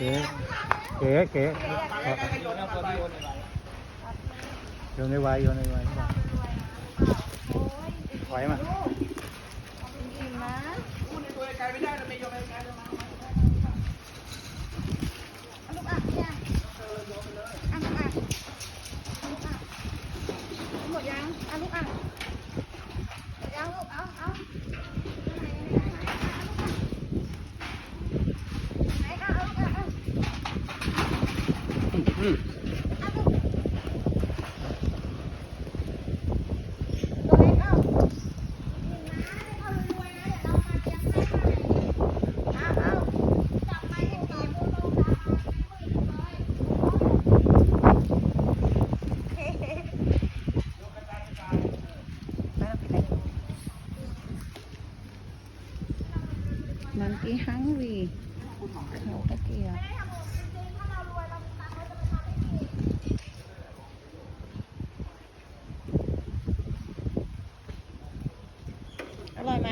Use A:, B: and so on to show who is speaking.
A: เก๋เก๋โยนในไว้โยนในไว้ถอยมา
B: หมดยังเอาลูกอ่ะยังลูกเอาไหนก็เอาลูกอ่ะตัวเล็กเอาเอารวยนะเดี๋ยวเรามาเตรียมให้เอาจับไปให้ก่อนมันกี่ฮังวีเขาตะเกียบอร่อยไหม